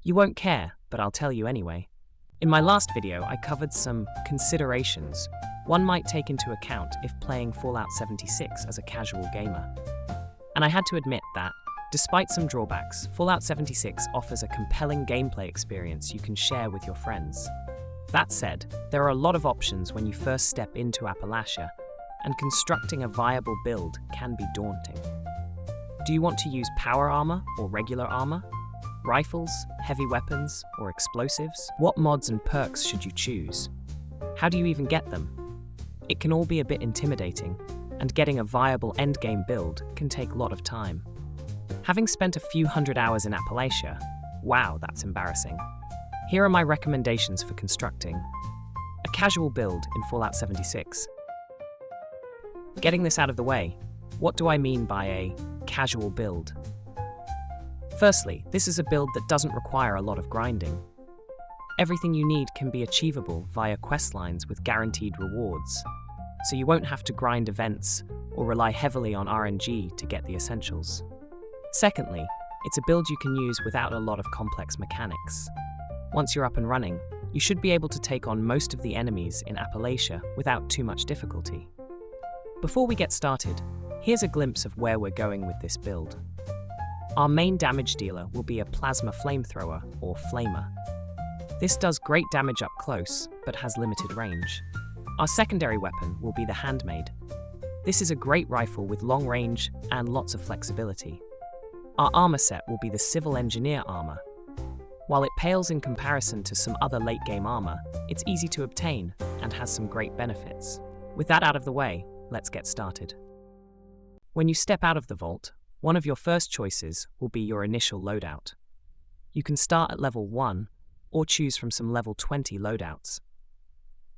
You won't care, but I'll tell you anyway. In my last video, I covered some considerations one might take into account if playing Fallout 76 as a casual gamer. And I had to admit that, despite some drawbacks, Fallout 76 offers a compelling gameplay experience you can share with your friends. That said, there are a lot of options when you first step into Appalachia, and constructing a viable build can be daunting. Do you want to use power armor or regular armor? Rifles, heavy weapons, or explosives? What mods and perks should you choose? How do you even get them? It can all be a bit intimidating, and getting a viable endgame build can take a lot of time. Having spent a few hundred hours in Appalachia, wow, that's embarrassing. Here are my recommendations for constructing a casual build in Fallout 76. Getting this out of the way, what do I mean by a casual build? Firstly, this is a build that doesn't require a lot of grinding. Everything you need can be achievable via questlines with guaranteed rewards, so you won't have to grind events or rely heavily on RNG to get the essentials. Secondly, it's a build you can use without a lot of complex mechanics. Once you're up and running, you should be able to take on most of the enemies in Appalachia without too much difficulty. Before we get started, here's a glimpse of where we're going with this build. Our main damage dealer will be a plasma flamethrower, or flamer. This does great damage up close, but has limited range. Our secondary weapon will be the handmade. This is a great rifle with long range and lots of flexibility. Our armor set will be the civil engineer armor. While it pales in comparison to some other late-game armor, it's easy to obtain and has some great benefits. With that out of the way, let's get started. When you step out of the vault, one of your first choices will be your initial loadout. You can start at level 1 or choose from some level 20 loadouts.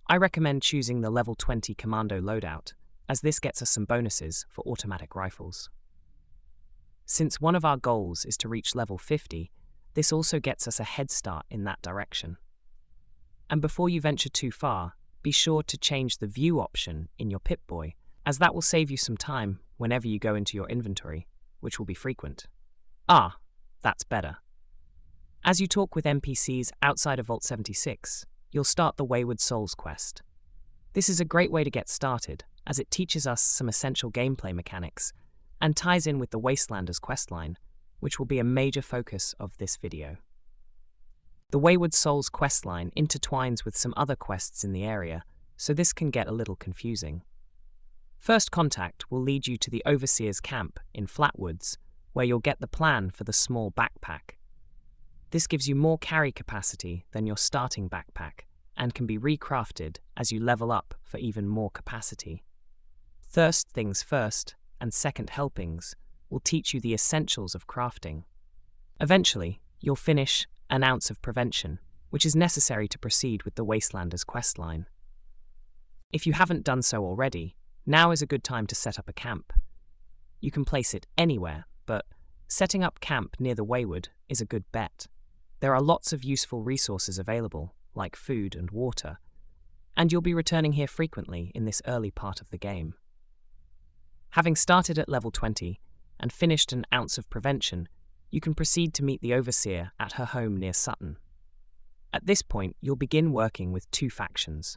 I recommend choosing the level 20 commando loadout, as this gets us some bonuses for automatic rifles. Since one of our goals is to reach level 50, this also gets us a head start in that direction. And before you venture too far, be sure to change the view option in your Pip-Boy, as that will save you some time whenever you go into your inventory, which will be frequent. Ah, that's better. As you talk with NPCs outside of Vault 76, you'll start the Wayward Souls quest. This is a great way to get started, as it teaches us some essential gameplay mechanics and ties in with the Wastelanders questline, which will be a major focus of this video. The Wayward Souls questline intertwines with some other quests in the area, so this can get a little confusing. First Contact will lead you to the Overseer's camp in Flatwoods, where you'll get the plan for the small backpack. This gives you more carry capacity than your starting backpack and can be recrafted as you level up for even more capacity. Thirst Things First and Second Helpings will teach you the essentials of crafting. Eventually, you'll finish An Ounce of Prevention, which is necessary to proceed with the Wastelanders questline. If you haven't done so already, now is a good time to set up a camp. You can place it anywhere, but setting up camp near the Wayward is a good bet. There are lots of useful resources available, like food and water, and you'll be returning here frequently in this early part of the game. Having started at level 20 and finished An Ounce of Prevention, you can proceed to meet the Overseer at her home near Sutton. At this point, you'll begin working with two factions,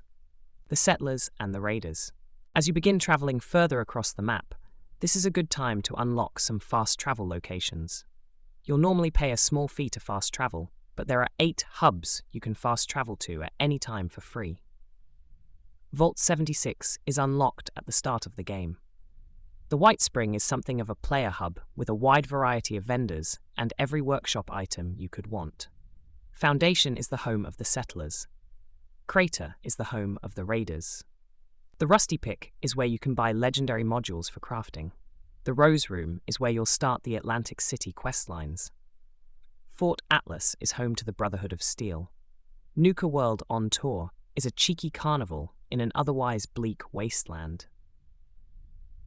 the Settlers and the Raiders. As you begin traveling further across the map, this is a good time to unlock some fast travel locations. You'll normally pay a small fee to fast travel, but there are 8 hubs you can fast travel to at any time for free. Vault 76 is unlocked at the start of the game. The White Spring is something of a player hub with a wide variety of vendors and every workshop item you could want. Foundation is the home of the Settlers. Crater is the home of the Raiders. The Rusty Pick is where you can buy legendary modules for crafting. The Rose Room is where you'll start the Atlantic City questlines. Fort Atlas is home to the Brotherhood of Steel. Nuka World On Tour is a cheeky carnival in an otherwise bleak wasteland.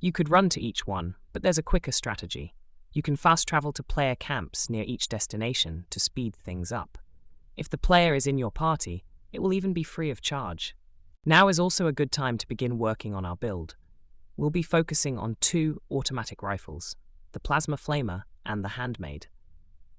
You could run to each one, but there's a quicker strategy. You can fast travel to player camps near each destination to speed things up. If the player is in your party, it will even be free of charge. Now is also a good time to begin working on our build. We'll be focusing on 2 automatic rifles, the Plasma Flamer and the Handmade.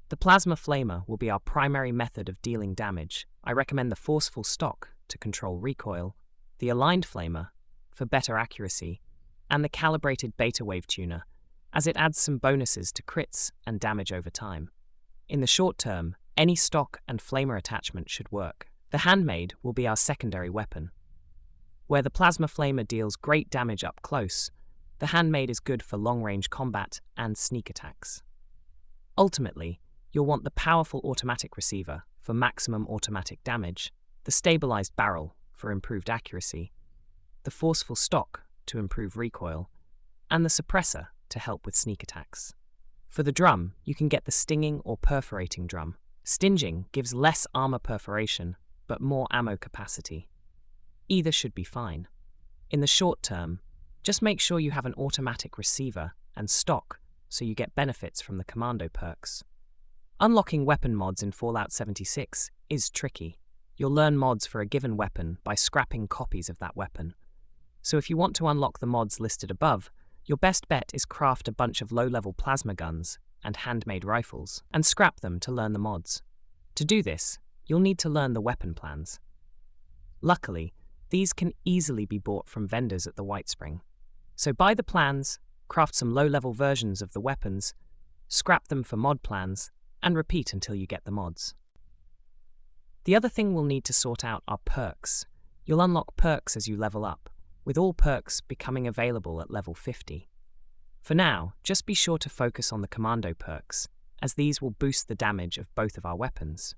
The Plasma Flamer will be our primary method of dealing damage. I recommend the Forceful Stock to control recoil, the Aligned Flamer for better accuracy, and the Calibrated Beta Wave Tuner, as it adds some bonuses to crits and damage over time. In the short term, any stock and flamer attachment should work. The Handmade will be our secondary weapon. Where the Plasma Flamer deals great damage up close, the Handmade is good for long-range combat and sneak attacks. Ultimately, you'll want the powerful automatic receiver for maximum automatic damage, the stabilized barrel for improved accuracy, the forceful stock to improve recoil, and the suppressor to help with sneak attacks. For the drum, you can get the stinging or perforating drum. Stinging gives less armor perforation, but more ammo capacity. Either should be fine. In the short term, just make sure you have an automatic receiver and stock so you get benefits from the commando perks. Unlocking weapon mods in Fallout 76 is tricky. You'll learn mods for a given weapon by scrapping copies of that weapon. So if you want to unlock the mods listed above, your best bet is craft a bunch of low-level plasma guns and handmade rifles, and scrap them to learn the mods. To do this, you'll need to learn the weapon plans. Luckily, these can easily be bought from vendors at the White Spring. So buy the plans, craft some low-level versions of the weapons, scrap them for mod plans, and repeat until you get the mods. The other thing we'll need to sort out are perks. You'll unlock perks as you level up, with all perks becoming available at level 50. For now, just be sure to focus on the commando perks, as these will boost the damage of both of our weapons.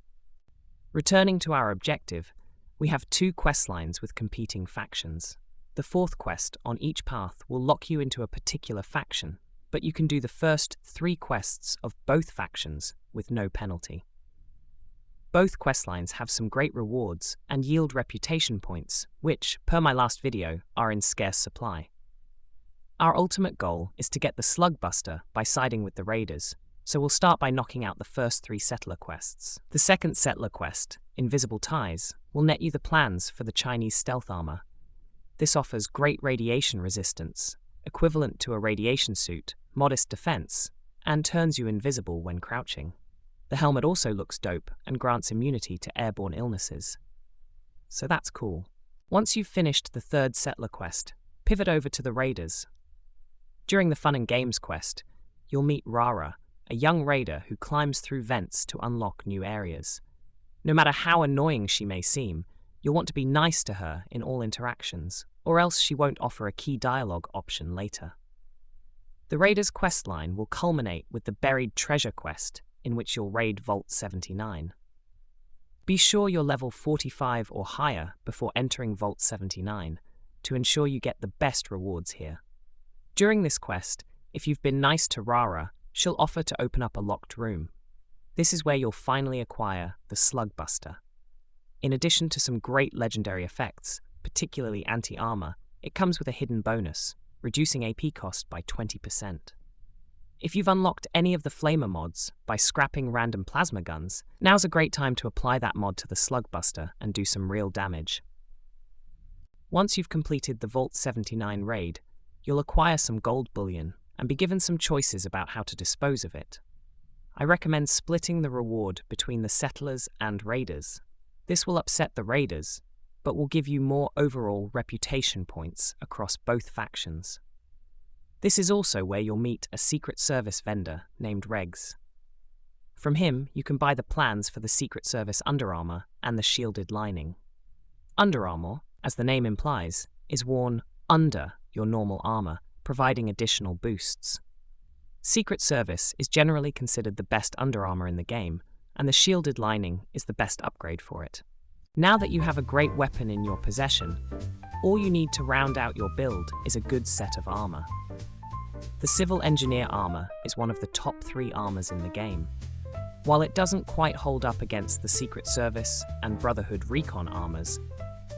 Returning to our objective, we have 2 quest lines with competing factions. The 4th quest on each path will lock you into a particular faction, but you can do the first 3 quests of both factions with no penalty. Both questlines have some great rewards and yield reputation points, which, per my last video, are in scarce supply. Our ultimate goal is to get the Slugbuster by siding with the Raiders, so we'll start by knocking out the first 3 settler quests. The second settler quest, Invisible Ties, will net you the plans for the Chinese stealth armor. This offers great radiation resistance, equivalent to a radiation suit, modest defense, and turns you invisible when crouching. The helmet also looks dope and grants immunity to airborne illnesses. So that's cool. Once you've finished the 3rd settler quest, pivot over to the Raiders. During the Fun and Games quest, you'll meet Rara, a young raider who climbs through vents to unlock new areas. No matter how annoying she may seem, you'll want to be nice to her in all interactions, or else she won't offer a key dialogue option later. The Raiders questline will culminate with the Buried Treasure quest, in which you'll raid Vault 79. Be sure you're level 45 or higher before entering Vault 79 to ensure you get the best rewards here. During this quest, if you've been nice to Rara, she'll offer to open up a locked room. This is where you'll finally acquire the Slugbuster. In addition to some great legendary effects, particularly anti-armor, it comes with a hidden bonus, reducing AP cost by 20%. If you've unlocked any of the Flamer mods by scrapping random plasma guns, now's a great time to apply that mod to the Slugbuster and do some real damage. Once you've completed the Vault 79 raid, you'll acquire some gold bullion and be given some choices about how to dispose of it. I recommend splitting the reward between the settlers and raiders. This will upset the raiders, but will give you more overall reputation points across both factions. This is also where you'll meet a Secret Service vendor named Regs. From him, you can buy the plans for the Secret Service underarmor and the shielded lining. Underarmor, as the name implies, is worn under your normal armor, providing additional boosts. Secret Service is generally considered the best underarmor in the game, and the shielded lining is the best upgrade for it. Now that you have a great weapon in your possession, all you need to round out your build is a good set of armor. The Civil Engineer armor is one of the top 3 armors in the game. While it doesn't quite hold up against the Secret Service and Brotherhood Recon armors,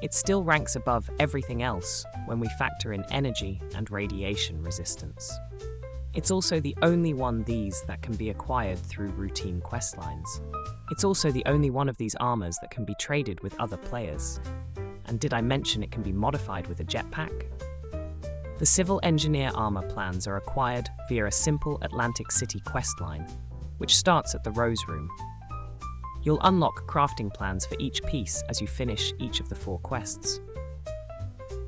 it still ranks above everything else when we factor in energy and radiation resistance. It's also the only one these that can be acquired through routine questlines. It's also the only one of these armors that can be traded with other players. And did I mention it can be modified with a jetpack? The Civil Engineer armor plans are acquired via a simple Atlantic City questline, which starts at the Rose Room. You'll unlock crafting plans for each piece as you finish each of the 4 quests.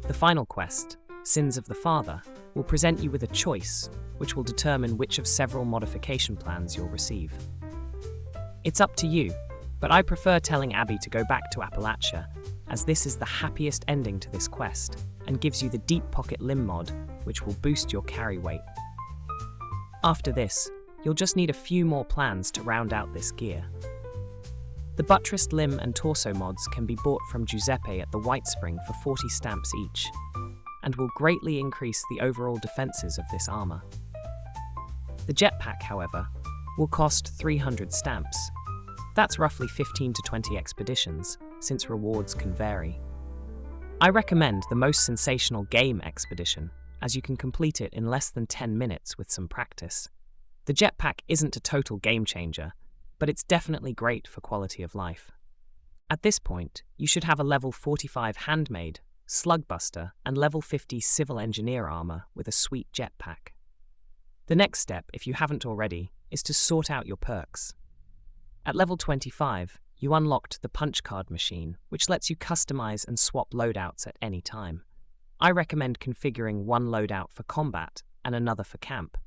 The final quest, Sins of the Father, will present you with a choice, which will determine which of several modification plans you'll receive. It's up to you, but I prefer telling Abby to go back to Appalachia, as this is the happiest ending to this quest, and gives you the Deep Pocket Limb mod, which will boost your carry weight. After this, you'll just need a few more plans to round out this gear. The Buttressed Limb and Torso mods can be bought from Giuseppe at the White Spring for 40 stamps each, and will greatly increase the overall defenses of this armor. The Jetpack, however, will cost 300 stamps. That's roughly 15 to 20 expeditions, since rewards can vary. I recommend the most sensational game expedition, as you can complete it in less than 10 minutes with some practice. The Jetpack isn't a total game changer, but it's definitely great for quality of life. At this point, you should have a level 45 Handmade, Slugbuster, and level 50 Civil Engineer armor with a sweet jetpack. The next step, if you haven't already, is to sort out your perks. At level 25, you unlocked the Punch Card Machine, which lets you customize and swap loadouts at any time. I recommend configuring one loadout for combat and another for camp.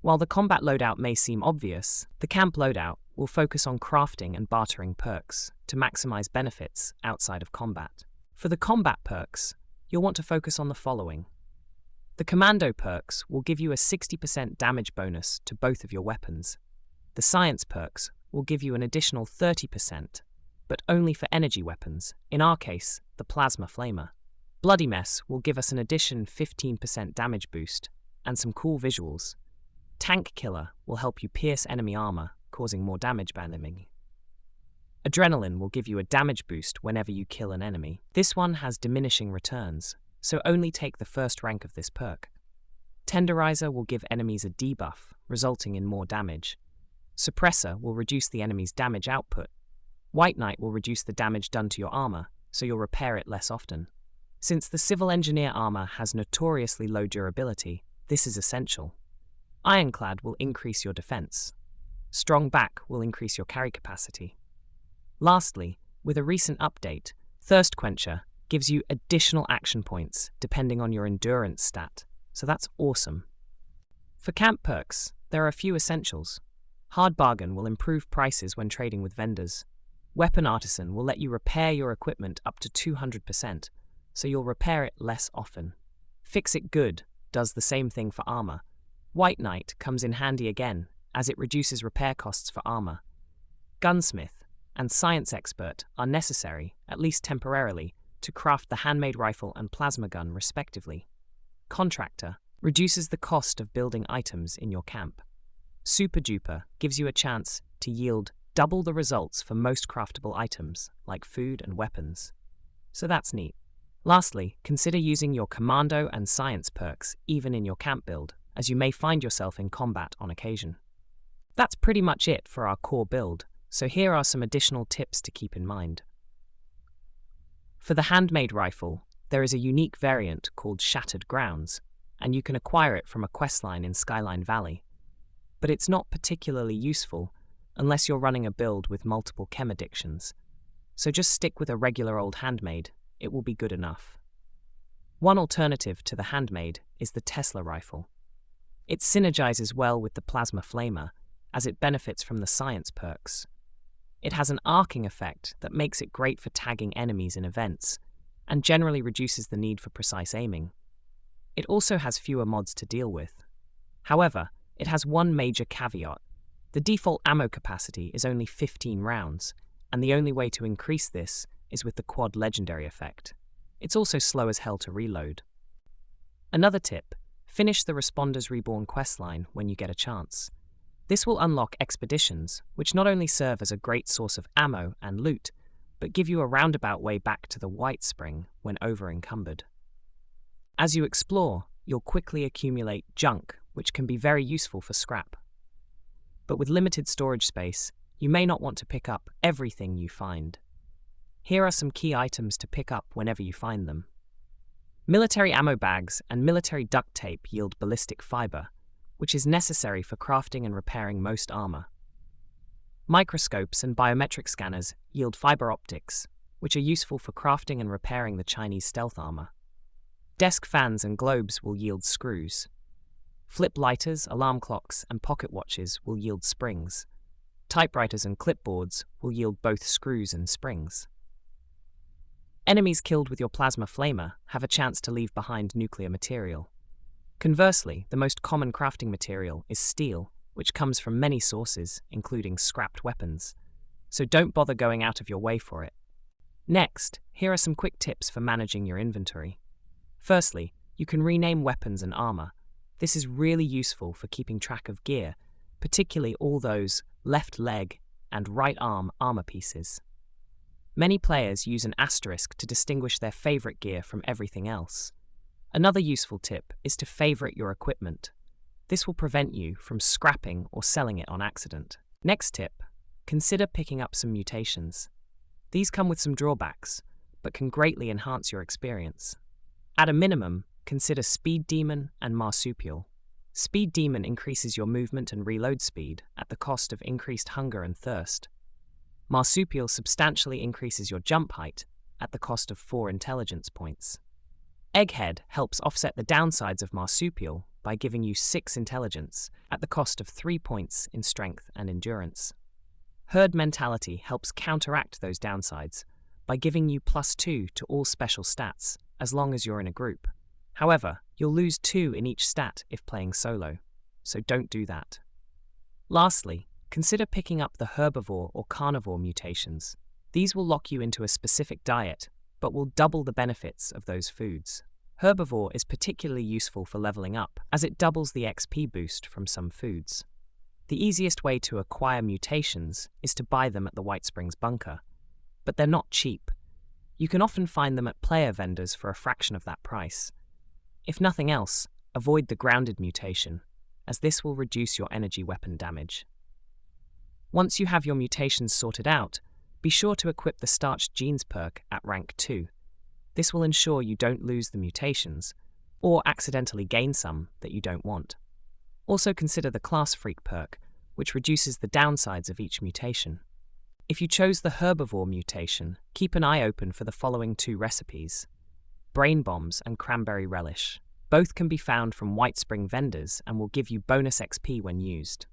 While the combat loadout may seem obvious, the camp loadout will focus on crafting and bartering perks to maximize benefits outside of combat. For the combat perks, you'll want to focus on the following. The Commando perks will give you a 60% damage bonus to both of your weapons. The Science perks will give you an additional 30%, but only for energy weapons, in our case, the Plasma Flamer. Bloody Mess will give us an addition 15% damage boost and some cool visuals. Tank Killer will help you pierce enemy armor, causing more damage by enemy. Adrenaline will give you a damage boost whenever you kill an enemy. This one has diminishing returns, so only take the first rank of this perk. Tenderizer will give enemies a debuff, resulting in more damage. Suppressor will reduce the enemy's damage output. White Knight will reduce the damage done to your armor, so you'll repair it less often. Since the Civil Engineer armor has notoriously low durability, this is essential. Ironclad will increase your defense. Strong Back will increase your carry capacity. Lastly, with a recent update, Thirst Quencher gives you additional action points depending on your endurance stat, so that's awesome. For camp perks, there are a few essentials. Hard Bargain will improve prices when trading with vendors. Weapon Artisan will let you repair your equipment up to 200%, so you'll repair it less often. Fix It Good does the same thing for armor. White Knight comes in handy again, as it reduces repair costs for armor. Gunsmith and Science Expert are necessary, at least temporarily, to craft the handmade rifle and plasma gun respectively. Contractor reduces the cost of building items in your camp. Super Duper gives you a chance to yield double the results for most craftable items, like food and weapons. So that's neat. Lastly, consider using your Commando and Science perks even in your camp build, as you may find yourself in combat on occasion. That's pretty much it for our core build, so here are some additional tips to keep in mind. For the handmade rifle, there is a unique variant called Shattered Grounds, and you can acquire it from a questline in Skyline Valley. But it's not particularly useful unless you're running a build with multiple chem addictions, so just stick with a regular old handmade, it will be good enough. One alternative to the handmade is the Tesla rifle. It synergizes well with the Plasma Flamer, as it benefits from the Science perks. It has an arcing effect that makes it great for tagging enemies in events, and generally reduces the need for precise aiming. It also has fewer mods to deal with. However, it has one major caveat. The default ammo capacity is only 15 rounds, and the only way to increase this is with the quad legendary effect. It's also slow as hell to reload. Another tip, finish the Responders Reborn questline when you get a chance. This will unlock expeditions, which not only serve as a great source of ammo and loot, but give you a roundabout way back to the White Spring when over-encumbered. As you explore, you'll quickly accumulate junk, which can be very useful for scrap. But with limited storage space, you may not want to pick up everything you find. Here are some key items to pick up whenever you find them. Military ammo bags and military duct tape yield ballistic fiber, which is necessary for crafting and repairing most armor. Microscopes and biometric scanners yield fiber optics, which are useful for crafting and repairing the Chinese stealth armor. Desk fans and globes will yield screws. Flip lighters, alarm clocks, and pocket watches will yield springs. Typewriters and clipboards will yield both screws and springs. Enemies killed with your plasma flamer have a chance to leave behind nuclear material. Conversely, the most common crafting material is steel, which comes from many sources, including scrapped weapons. So don't bother going out of your way for it. Next, here are some quick tips for managing your inventory. Firstly, you can rename weapons and armor. This is really useful for keeping track of gear, particularly all those left leg and right arm armor pieces. Many players use an asterisk to distinguish their favorite gear from everything else. Another useful tip is to favorite your equipment. This will prevent you from scrapping or selling it on accident. Next tip, consider picking up some mutations. These come with some drawbacks, but can greatly enhance your experience. At a minimum, consider Speed Demon and Marsupial. Speed Demon increases your movement and reload speed at the cost of increased hunger and thirst. Marsupial substantially increases your jump height at the cost of 4 intelligence points. Egghead helps offset the downsides of Marsupial by giving you 6 intelligence at the cost of 3 points in strength and endurance. Herd Mentality helps counteract those downsides by giving you +2 to all special stats as long as you're in a group. However, you'll lose 2 in each stat if playing solo, so don't do that. Lastly, consider picking up the herbivore or carnivore mutations. These will lock you into a specific diet, but will double the benefits of those foods. Herbivore is particularly useful for leveling up, as it doubles the XP boost from some foods. The easiest way to acquire mutations is to buy them at the White Springs bunker, but they're not cheap. You can often find them at player vendors for a fraction of that price. If nothing else, avoid the grounded mutation, as this will reduce your energy weapon damage. Once you have your mutations sorted out, be sure to equip the Starched Genes perk at rank 2. This will ensure you don't lose the mutations, or accidentally gain some that you don't want. Also consider the Class Freak perk, which reduces the downsides of each mutation. If you chose the herbivore mutation, keep an eye open for the following 2 recipes: Brain Bombs and Cranberry Relish. Both can be found from White Spring vendors and will give you bonus XP when used.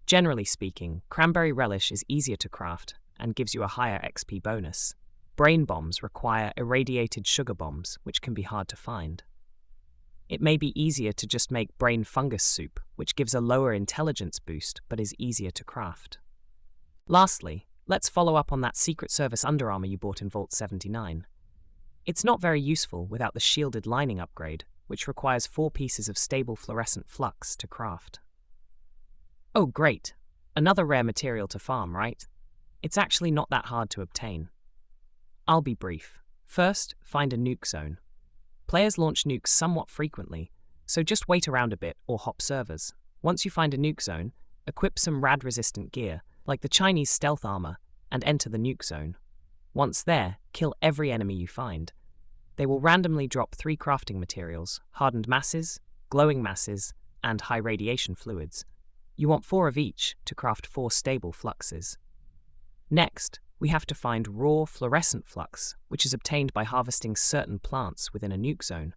Generally speaking, Cranberry Relish is easier to craft and gives you a higher XP bonus. Brain Bombs require irradiated sugar bombs, which can be hard to find. It may be easier to just make Brain Fungus Soup, which gives a lower intelligence boost but is easier to craft. Lastly, let's follow up on that Secret Service underarmor you bought in Vault 79. It's not very useful without the shielded lining upgrade, which requires 4 pieces of stable fluorescent flux to craft. Oh great, another rare material to farm, right? It's actually not that hard to obtain. I'll be brief. First, find a nuke zone. Players launch nukes somewhat frequently, so just wait around a bit or hop servers. Once you find a nuke zone, equip some rad-resistant gear, like the Chinese stealth armor, and enter the nuke zone. Once there, kill every enemy you find. They will randomly drop 3 crafting materials: hardened masses, glowing masses, and high radiation fluids. You want 4 of each to craft 4 stable fluxes. Next, we have to find raw fluorescent flux, which is obtained by harvesting certain plants within a nuke zone.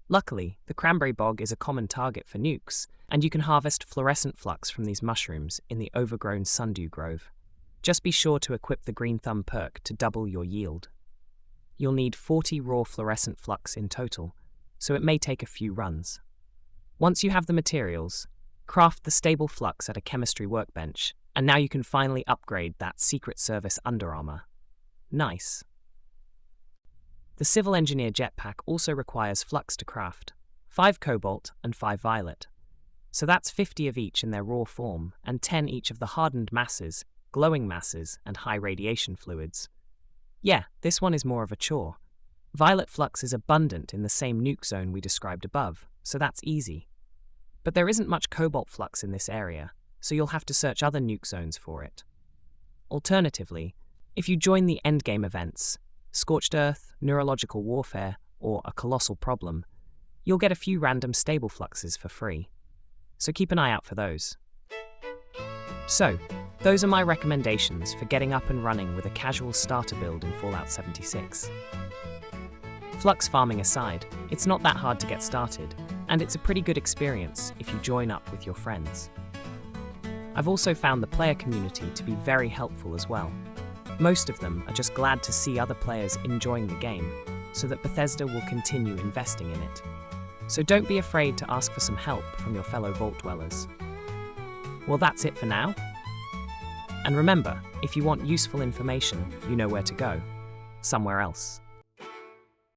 Luckily, the cranberry bog is a common target for nukes, and you can harvest fluorescent flux from these mushrooms in the overgrown sundew grove. Just be sure to equip the green thumb perk to double your yield. You'll need 40 raw fluorescent flux in total, so it may take a few runs. Once you have the materials, craft the stable flux at a chemistry workbench, and now you can finally upgrade that Secret Service underarmor. Nice. The Civil Engineer Jetpack also requires flux to craft, 5 cobalt and 5 violet. So that's 50 of each in their raw form, and 10 each of the hardened masses, glowing masses, and high radiation fluids. Yeah, this one is more of a chore. Violet flux is abundant in the same nuke zone we described above, so that's easy. But there isn't much cobalt flux in this area, so you'll have to search other nuke zones for it. Alternatively, if you join the endgame events, Scorched Earth, Neurological Warfare, or A Colossal Problem, you'll get a few random stable fluxes for free. So keep an eye out for those. So, Those are my recommendations for getting up and running with a casual starter build in Fallout 76. Flux farming aside, it's not that hard to get started, and it's a pretty good experience if you join up with your friends. I've also found the player community to be very helpful as well. Most of them are just glad to see other players enjoying the game, so that Bethesda will continue investing in it. So don't be afraid to ask for some help from your fellow Vault Dwellers. Well, that's it for now. And remember, if you want useful information, you know where to go. Somewhere else.